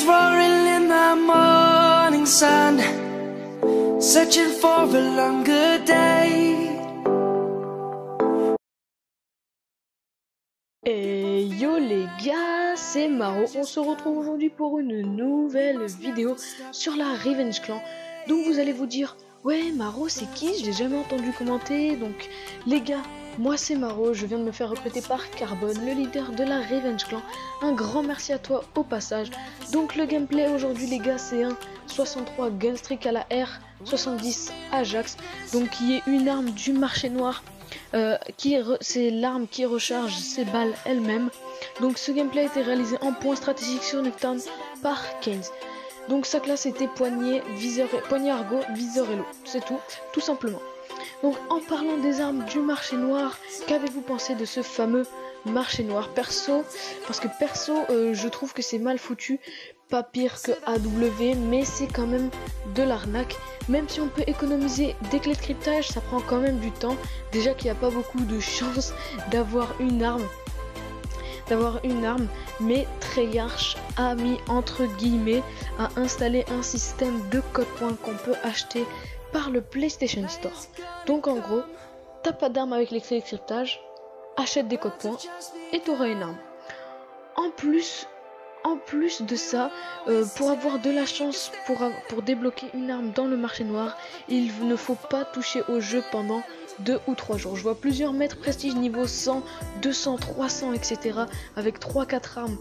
roaring in the morning sun, searching for a longer day. Et yo les gars, c'est Maro, on se retrouve aujourd'hui pour une nouvelle vidéo sur la Revenge Clan. Donc vous allez vous dire, ouais Maro c'est qui? Je l'ai jamais entendu commenter. Donc les gars, moi c'est Maro, je viens de me faire recruter par Carbone, le leader de la Revenge Clan. Un grand merci à toi au passage. Donc le gameplay aujourd'hui les gars, c'est un 63 Gunstreak à la R, 70 Ajax, donc qui est une arme du marché noir. C'est l'arme qui recharge ses balles elle-même. Donc ce gameplay a été réalisé en point stratégique sur Nuketown par Keynes. Donc sa classe était poignée argot, viseur Elo. C'est tout simplement. Donc en parlant des armes du marché noir, qu'avez-vous pensé de ce fameux marché noir? Parce que je trouve que c'est mal foutu. Pas pire que AW, mais c'est quand même de l'arnaque. Même si on peut économiser des clés de cryptage, ça prend quand même du temps. Déjà qu'il n'y a pas beaucoup de chance d'avoir une arme. Mais Treyarch a mis entre guillemets à installer un système de code points qu'on peut acheter par le PlayStation Store. Donc en gros, t'as pas d'arme avec les clés de cryptage, achète des codes points et t'auras une arme. En plus de ça, pour avoir de la chance pour débloquer une arme dans le marché noir, il ne faut pas toucher au jeu pendant 2 ou 3 jours. Je vois plusieurs maîtres prestige niveau 100, 200, 300, etc. avec 3-4 armes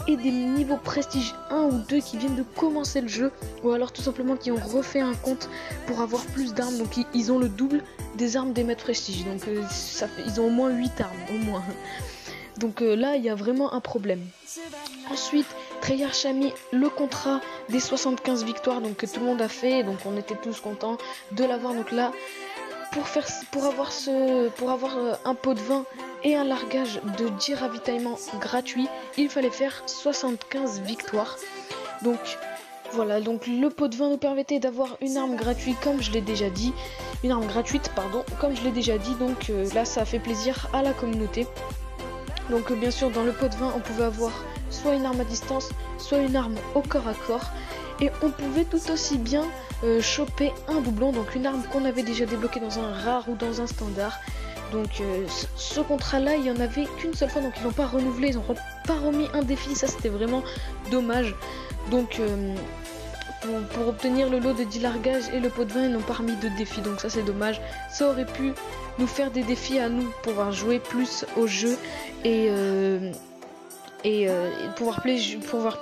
et des niveaux prestige 1 ou 2 qui viennent de commencer le jeu, ou alors tout simplement qui ont refait un compte pour avoir plus d'armes. Donc ils ont le double des armes des maîtres prestige. Donc ils ont au moins 8 armes, au moins. Donc là, il y a vraiment un problème. Ensuite, Treyarch a mis le contrat des 75 victoires, donc que tout le monde a fait, donc on était tous contents de l'avoir. Donc là, pour avoir un pot de vin et un largage de 10 ravitaillements gratuits, il fallait faire 75 victoires. Donc voilà, donc le pot de vin nous permettait d'avoir une arme gratuite, comme je l'ai déjà dit, donc là ça a fait plaisir à la communauté. Donc bien sûr dans le pot de vin on pouvait avoir soit une arme à distance, soit une arme au corps à corps. Et on pouvait tout aussi bien choper un doublon, donc une arme qu'on avait déjà débloquée dans un rare ou dans un standard. Donc ce contrat là il n'y en avait qu'une seule fois, donc ils n'ont pas renouvelé, ils n'ont pas remis un défi, ça c'était vraiment dommage. Donc pour obtenir le lot de 10 largages et le pot de vin, ils n'ont pas remis de défi, donc ça c'est dommage. Ça aurait pu nous faire des défis à nous, pouvoir jouer plus au jeu et pouvoir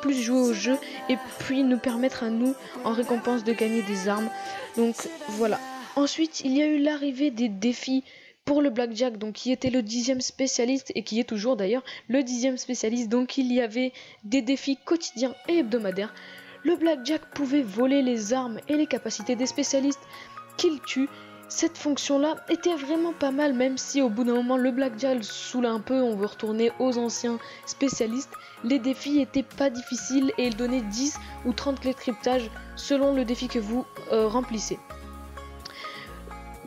plus jouer au jeu, et puis nous permettre à nous en récompense de gagner des armes. Donc voilà. Ensuite il y a eu l'arrivée des défis pour le Blackjack, donc qui était le 10e spécialiste et qui est toujours d'ailleurs le 10e spécialiste. Donc il y avait des défis quotidiens et hebdomadaires. Le Blackjack pouvait voler les armes et les capacités des spécialistes qu'il tue. Cette fonction-là était vraiment pas mal, même si au bout d'un moment le Blackjack saoule un peu, on veut retourner aux anciens spécialistes. Les défis étaient pas difficiles et ils donnaient 10 ou 30 clés de cryptage selon le défi que vous remplissez.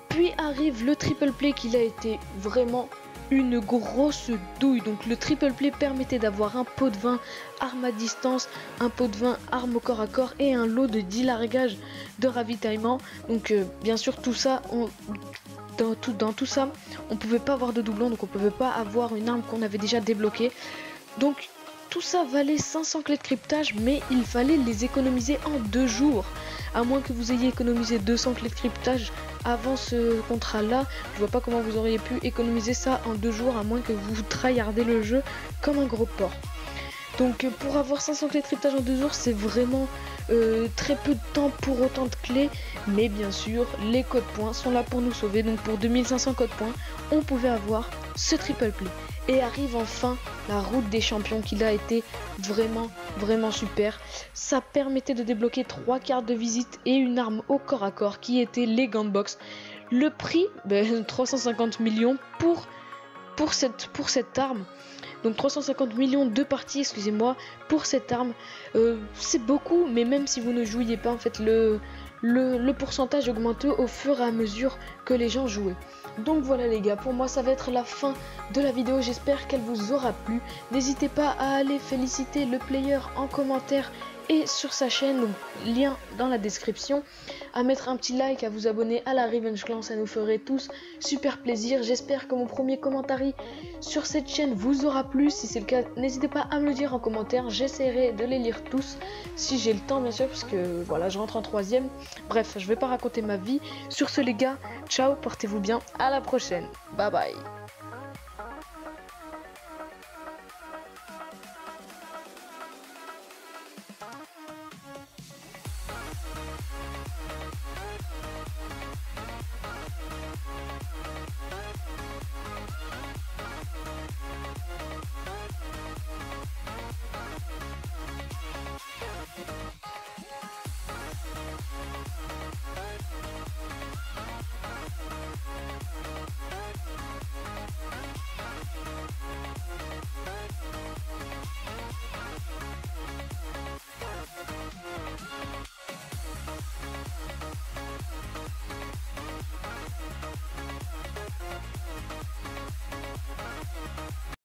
Puis arrive le triple play, qui a été vraiment une grosse douille. Donc le triple play permettait d'avoir un pot de vin arme à distance, un pot de vin arme au corps à corps et un lot de 10 largages de ravitaillement. Donc bien sûr tout ça, dans tout ça on pouvait pas avoir de doublon, donc on pouvait pas avoir une arme qu'on avait déjà débloquée. Donc tout ça valait 500 clés de cryptage, mais il fallait les économiser en 2 jours. À moins que vous ayez économisé 200 clés de cryptage avant ce contrat là, je vois pas comment vous auriez pu économiser ça en 2 jours, à moins que vous tryhardez le jeu comme un gros porc. Donc pour avoir 500 clés de cryptage en 2 jours, c'est vraiment très peu de temps pour autant de clés. Mais bien sûr, les codes points sont là pour nous sauver. Donc pour 2500 codes points, on pouvait avoir ce triple play. Et arrive enfin la route des champions, qui a été vraiment super. Ça permettait de débloquer 3 cartes de visite et une arme au corps à corps qui était les Gunbox. Le prix, 350 millions pour cette arme. Donc 350 millions de parties, excusez-moi, pour cette arme. C'est beaucoup, mais même si vous ne jouiez pas, en fait, le pourcentage augmentait au fur et à mesure que les gens jouaient. Donc voilà les gars, pour moi ça va être la fin de la vidéo, j'espère qu'elle vous aura plu. N'hésitez pas à aller féliciter le player en commentaire et sur sa chaîne, donc lien dans la description, à mettre un petit like, à vous abonner à la Revenge Clan, ça nous ferait tous super plaisir. J'espère que mon premier commentaire sur cette chaîne vous aura plu. Si c'est le cas, n'hésitez pas à me le dire en commentaire, j'essaierai de les lire tous si j'ai le temps bien sûr, parce que voilà, je rentre en 3e. Bref, je vais pas raconter ma vie. Sur ce les gars, ciao, portez-vous bien, à la prochaine, bye bye.